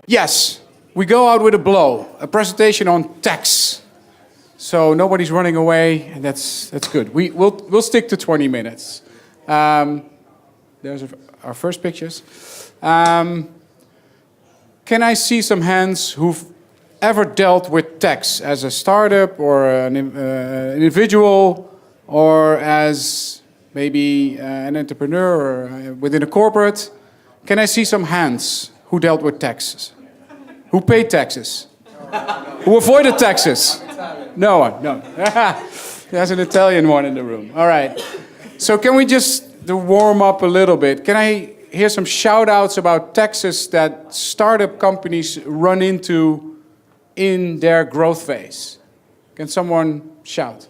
Yes, we go out with a blow. A presentation on tax. So nobody's running away, and that's good. We'll stick to 20 minutes. There's our first pictures. Can I see some hands who've ever dealt with tax as a startup or an individual, or as maybe an entrepreneur or within a corporate? Can I see some hands who dealt with taxes? Who paid taxes? Who avoided taxes? No one, no. There's an Italian one in the room. All right. So can we just warm up a little bit? Can I hear some shout-outs about taxes that startup companies run into in their growth phase? Can someone shout?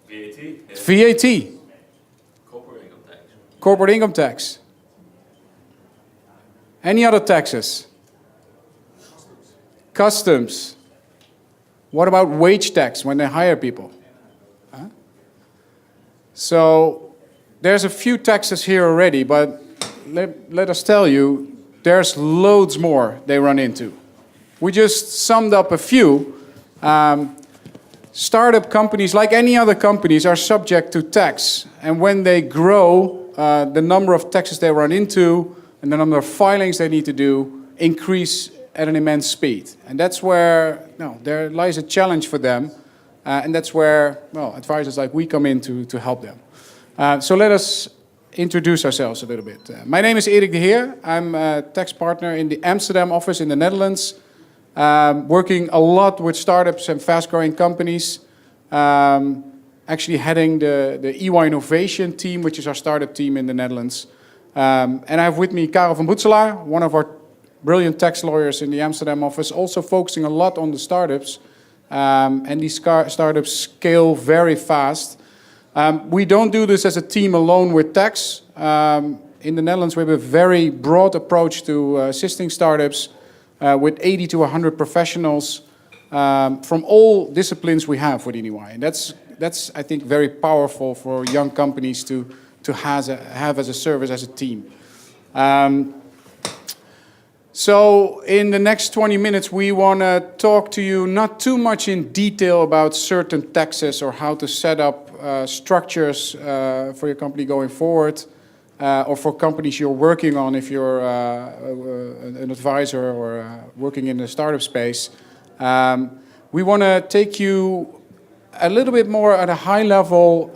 VAT. VAT. Corporate income tax. Corporate income tax. Any other taxes? Customs. What about wage tax when they hire people? Huh? So there's a few taxes here already, but let us tell you, there's loads more they run into. We just summed up a few. Startup companies, like any other companies, are subject to tax. And when they grow, the number of taxes they run into and the number of filings they need to do increase at an immense speed. And that's where there lies a challenge for them. And that's where advisors like we come in to help them. So let us introduce ourselves a little bit. My name is Erik the Heer. I'm a tax partner in the Amsterdam office in the Netherlands, working a lot with startups and fast-growing companies, actually heading the EY Innovation team, which is our startup team in the Netherlands. And I have with me Carel from Boetzelaer, one of our brilliant tax lawyers in the Amsterdam office, also focusing a lot on the startups. And these startups scale very fast. We don't do this as a team alone with tax. In the Netherlands, we have a very broad approach to assisting startups with 80 to 100 professionals from all disciplines we have within EY. And that's I think, very powerful for young companies to have as a service, as a team. So in the next 20 minutes, we want to talk to you not too much in detail about certain taxes or how to set up structures for your company going forward, or for companies you're working on if you're an advisor or working in the startup space. We want to take you a little bit more at a high level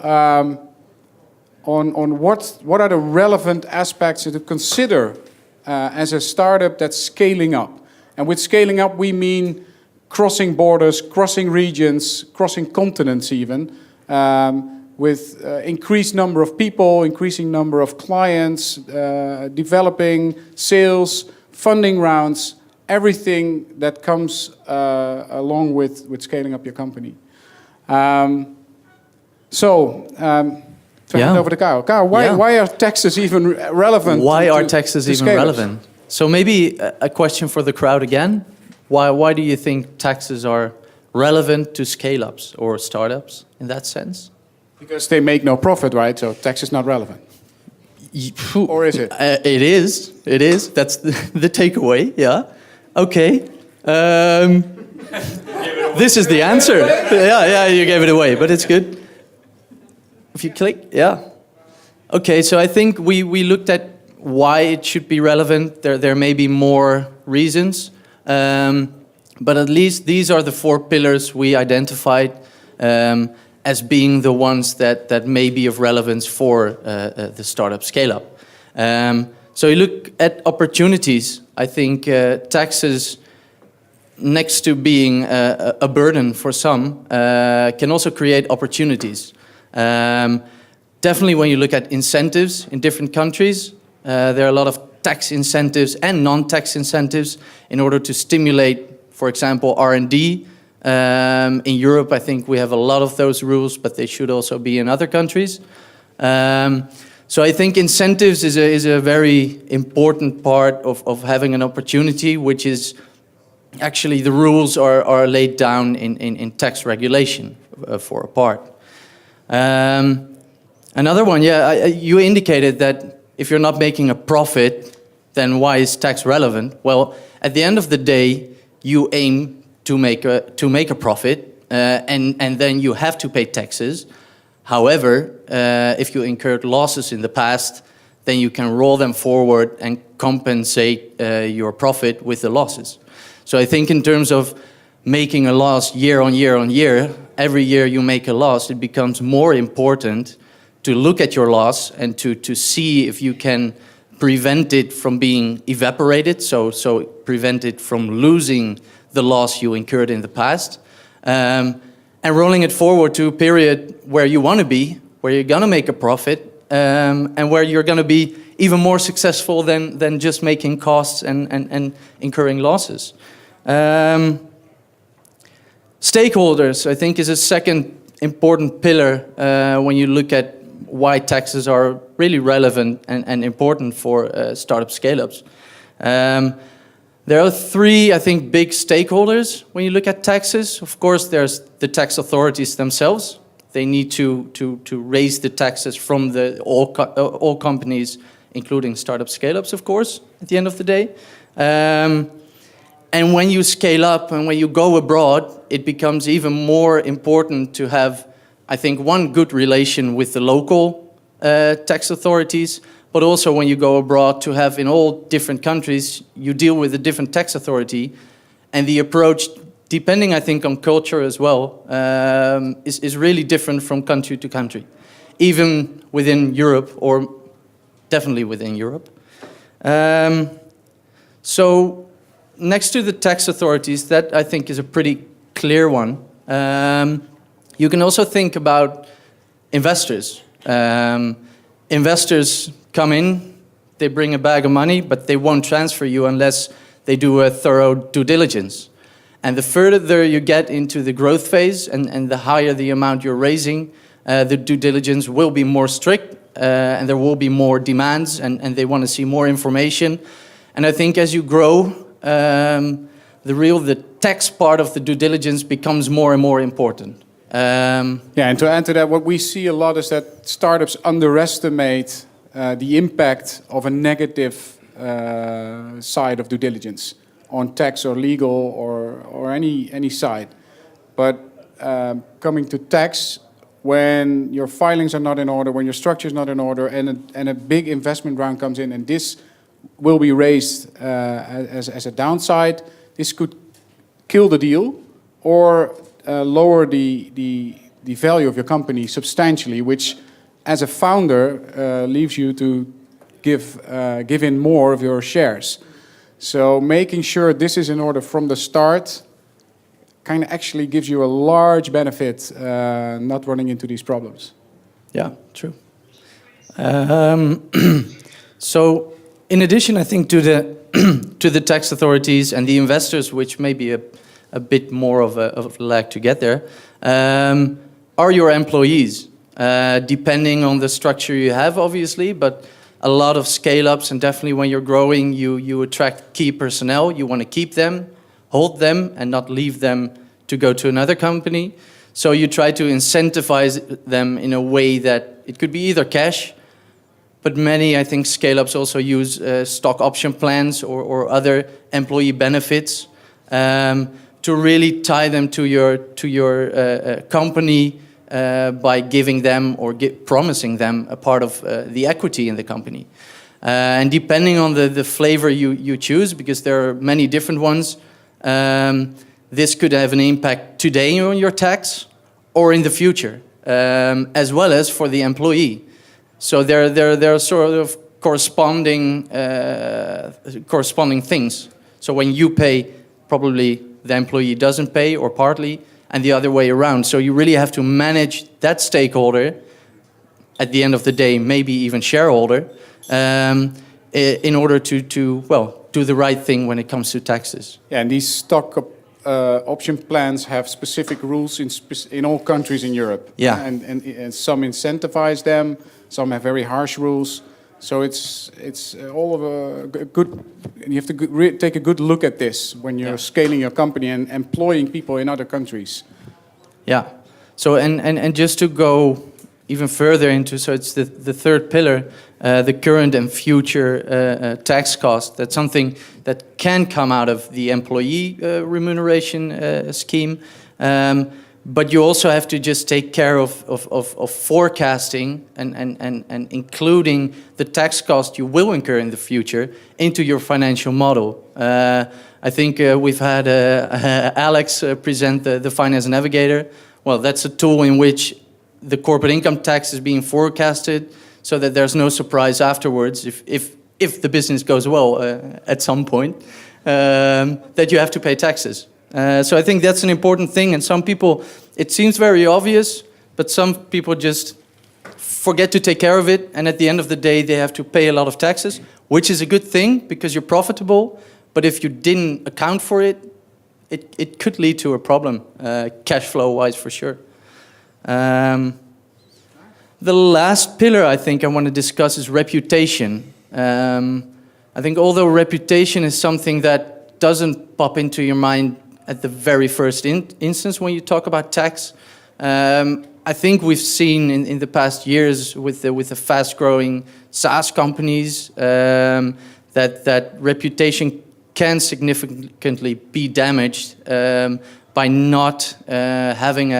on what are the relevant aspects to consider as a startup that's scaling up. And with scaling up, we mean crossing borders, crossing regions, crossing continents even, with increased number of people, increasing number of clients, developing sales, funding rounds, everything that comes along with scaling up your company. Hand over to Carel. Carel, why are taxes even relevant? Why are taxes even relevant? So maybe a question for the crowd again. Why do you think taxes are relevant to scale-ups or startups in that sense? Because they make no profit, right? So tax is not relevant. Or is it? It is. It is. That's the takeaway. Yeah. Okay. This is the answer. Yeah, you gave it away, but it's good. If you click, yeah. Okay, so I think we looked at why it should be relevant. There may be more reasons, but at least these are the 4 pillars we identified as being the ones that may be of relevance for the startup scale-up. So you look at opportunities. I think taxes, next to being a burden for some, can also create opportunities. Definitely when you look at incentives in different countries, there are a lot of tax incentives and non-tax incentives in order to stimulate, for example, R&D. In Europe, I think we have a lot of those rules, but they should also be in other countries. So I think incentives is a very important part of having an opportunity, which is actually the rules are laid down in tax regulation for a part. Another one, you indicated that if you're not making a profit, then why is tax relevant? Well, at the end of the day, you aim to make a profit, and then you have to pay taxes. However, if you incurred losses in the past, then you can roll them forward and compensate your profit with the losses. So I think in terms of making a loss year on year on year, every year you make a loss, it becomes more important to look at your loss and to see if you can prevent it from being evaporated, so prevent it from losing the loss you incurred in the past, and rolling it forward to a period where you want to be, where you're going to make a profit, and where you're going to be even more successful than just making costs and incurring losses. Stakeholders, I think, is a second important pillar when you look at why taxes are really relevant and important for startup scale-ups. There are three, I think, big stakeholders when you look at taxes. Of course, there's the tax authorities themselves. They need to raise the taxes from all companies, including startup scale-ups, of course, at the end of the day. And when you scale up and when you go abroad, it becomes even more important to have, I think, one good relation with the local tax authorities, but also when you go abroad to have in all different countries, you deal with a different tax authority, and the approach, depending I think on culture as well, is really different from country to country, even within Europe, or definitely within Europe. So next to the tax authorities, that I think is a pretty clear one. You can also think about investors. Investors come in, they bring a bag of money, but they won't transfer you unless they do a thorough due diligence. And the further you get into the growth phase and the higher the amount you're raising, the due diligence will be more strict, and there will be more demands, and they want to see more information. And I think as you grow, the tax part of the due diligence becomes more and more important. Yeah, and to add to that, what we see a lot is that startups underestimate the impact of a negative side of due diligence on tax or legal or any side. But coming to tax, when your filings are not in order, when your structure is not in order, and a big investment round comes in, and this will be raised as a downside, this could kill the deal or lower the value of your company substantially, which as a founder leaves you to give in more of your shares. So making sure this is in order from the start kind of actually gives you a large benefit, not running into these problems. Yeah, true. So in addition, I think to the tax authorities and the investors, which may be a bit more of a lag to get there, are your employees. Depending on the structure you have, obviously, but a lot of scale-ups, and definitely when you're growing, you attract key personnel. You want to keep them, hold them, and not leave them to go to another company. So you try to incentivize them in a way that it could be either cash, but many, I think, scale-ups also use stock option plans or other employee benefits to really tie them to your company by giving them or promising them a part of the equity in the company. And depending on the flavor you choose, because there are many different ones, this could have an impact today on your tax or in the future, as well as for the employee. So there are sort of corresponding things. So when you pay, probably the employee doesn't pay or partly, and the other way around. So you really have to manage that stakeholder, at the end of the day, maybe even shareholder, in order to do the right thing when it comes to taxes. Yeah, and these stock option plans have specific rules in all countries in Europe. Yeah. And some incentivize them, some have very harsh rules. So it's all of a good. You have to take a good look at this when you're scaling your company and employing people in other countries. Yeah. So and just to go even further into, so it's the third pillar. the current and future tax cost. That's something that can come out of the employee remuneration scheme. But you also have to just take care of forecasting and including the tax cost you will incur in the future into your financial model. I think we've had Alex present the Finance Navigator. Well, that's a tool in which the corporate income tax is being forecasted so that there's no surprise afterwards if the business goes well at some point, that you have to pay taxes. So I think that's an important thing, and some people, it seems very obvious, but some people just forget to take care of it, and at the end of the day they have to pay a lot of taxes, which is a good thing because you're profitable, but if you didn't account for it, it could lead to a problem, cash flow-wise for sure. The last pillar I think I want to discuss is reputation. I think although reputation is something that doesn't pop into your mind at the very first instance when you talk about tax, I think we've seen in the past years with the fast-growing SaaS companies that reputation can significantly be damaged by not having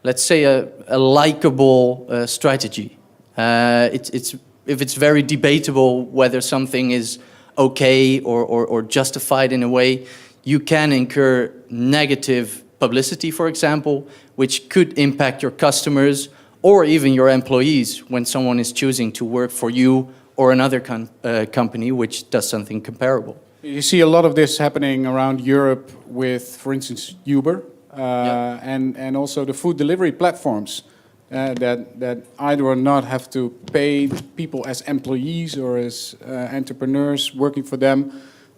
let's say a likable strategy. If it's very debatable whether something is okay or justified in a way, you can incur negative publicity, for example, which could impact your customers or even your employees when someone is choosing to work for you or another company which does something comparable. You see a lot of this happening around Europe with, for instance, Uber and also the food delivery platforms that either or not have to pay people as employees or as entrepreneurs working for them.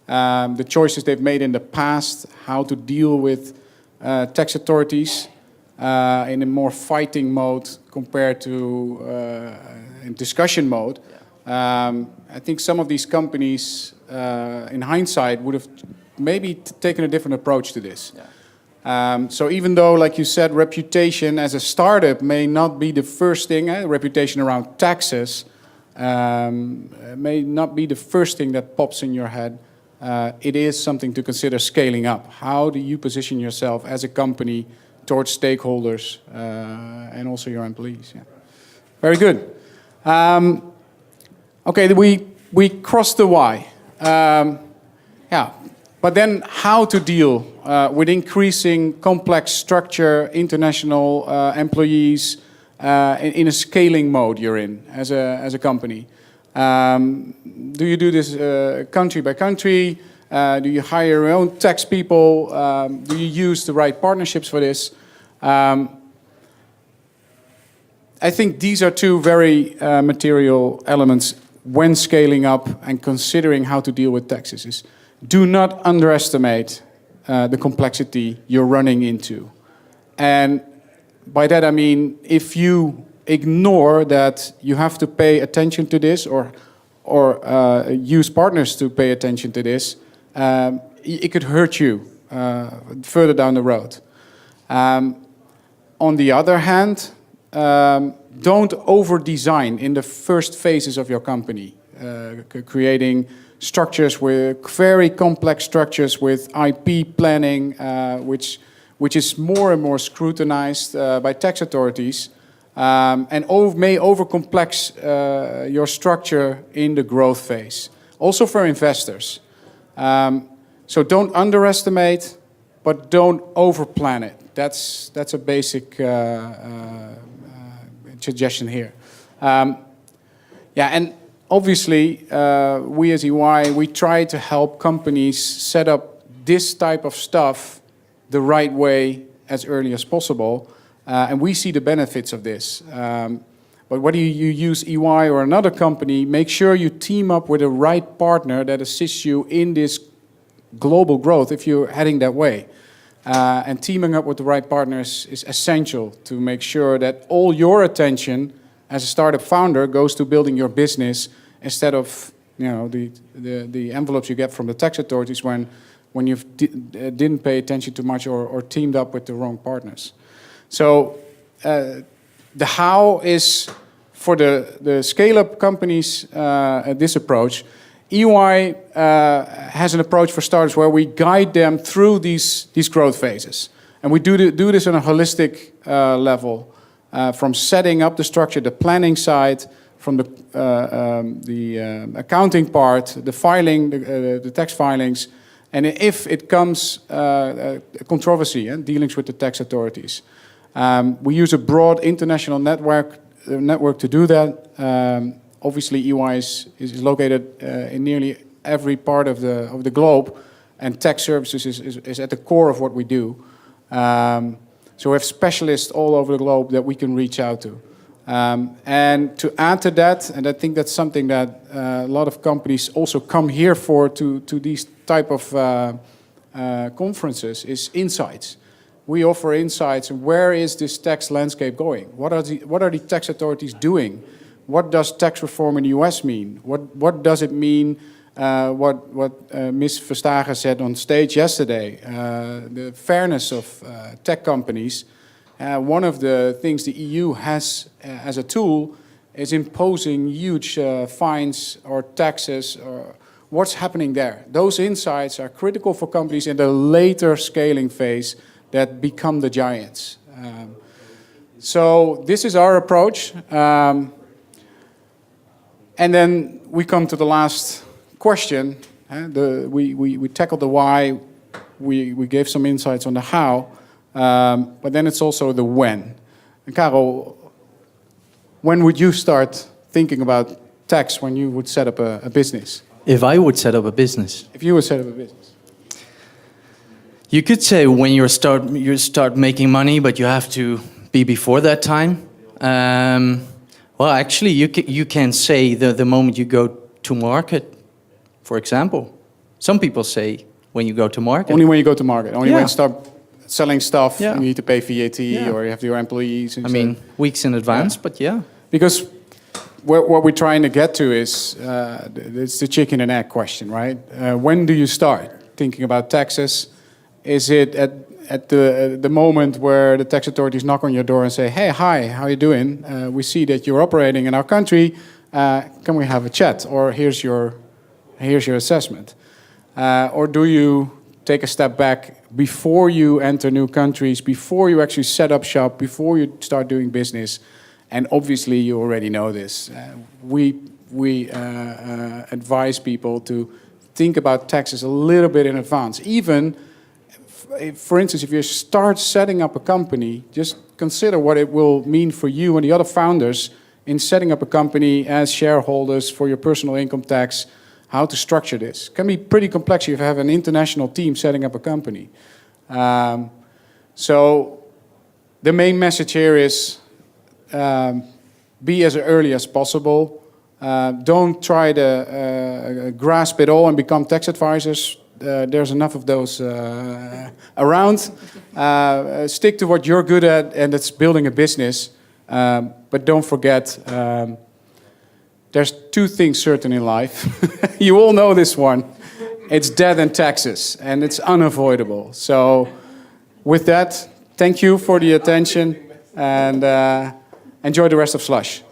The choices they've made in the past, how to deal with tax authorities in a more fighting mode compared to in discussion mode. I think some of these companies, in hindsight, would have maybe taken a different approach to this. So even though, like you said, reputation as a startup may not be the first thing, reputation around taxes may not be the first thing that pops in your head. It is something to consider scaling up. How do you position yourself as a company towards stakeholders and also your employees? Yeah. Very good. Okay, we crossed the why. But then how to deal with increasing complex structure, international employees in a scaling mode you're in as a company. Do you do this country by country? Do you hire your own tax people? Do you use the right partnerships for this? I think these are two very material elements when scaling up and considering how to deal with taxes. Is do not underestimate the complexity you're running into. And by that I mean, if you ignore that you have to pay attention to this or use partners to pay attention to this, it could hurt you further down the road. On the other hand, don't over-design in the first phases of your company, creating structures with very complex structures with IP planning, which is more and more scrutinized by tax authorities, and may overcomplex your structure in the growth phase. Also for investors. So don't underestimate, but don't overplan it. That's a basic suggestion here. And obviously, we as EY, we try to help companies set up this type of stuff the right way as early as possible. And we see the benefits of this. But whether you use EY or another company, make sure you team up with the right partner that assists you in this global growth if you're heading that way. And teaming up with the right partners is essential to make sure that all your attention as a startup founder goes to building your business instead of the envelopes you get from the tax authorities when you didn't pay attention too much or teamed up with the wrong partners. So the how is for the scale-up companies, this approach. EY has an approach for startups where we guide them through these growth phases. And we do this on a holistic level, from setting up the structure, the planning side, from the accounting part, the filing, the tax filings, and if it comes controversy and dealings with the tax authorities. We use a broad international network to do that. Obviously, EY is located in nearly every part of the globe, and tax services is at the core of what we do. So we have specialists all over the globe that we can reach out to. And to add to that, and I think that's something that a lot of companies also come here for, to these type of conferences, is insights. We offer insights. Where is this tax landscape going? What are the tax authorities doing? What does tax reform in the US mean? What does it mean? What Ms. Verstagen said on stage yesterday, the fairness of tech companies. One of the things the EU has as a tool is imposing huge fines or taxes. Or what's happening there? Those insights are critical for companies in the later scaling phase that become the giants. So this is our approach. And then we come to the last question. We tackled the why, we gave some insights on the how, but then it's also the when. And Carel, when would you start thinking about tax when you would set up a business? If I would set up a business? If you would set up a business. You could say when you start making money, but you have to be before that time. Well, actually, you can say the moment you go to market, for example. Some people say when you go to market. Only when you go to market. Only Yeah. when you start selling stuff, Yeah. you need to pay VAT, Yeah. or you have your employees. And I mean, weeks in advance, but yeah. Because what we're trying to get to is, it's the chicken and egg question, right? When do you start thinking about taxes? Is it at the moment where the tax authorities knock on your door and say, hey, hi, how you doing? We see that you're operating in our country. Can we have a chat? Or here's your assessment. Or do you take a step back before you enter new countries, before you actually set up shop, before you start doing business? And obviously, you already know this. We advise people to think about taxes a little bit in advance. Even, for instance, if you start setting up a company, just consider what it will mean for you and the other founders in setting up a company as shareholders for your personal income tax, how to structure this. It can be pretty complex if you have an international team setting up a company. So the main message here is be as early as possible. Don't try to grasp it all and become tax advisors. There's enough of those around. Stick to what you're good at, and that's building a business. But don't forget, there's two things certain in life. You all know this one. It's death and taxes, and it's unavoidable. So with that, thank you for the attention, and enjoy the rest of SLUSH.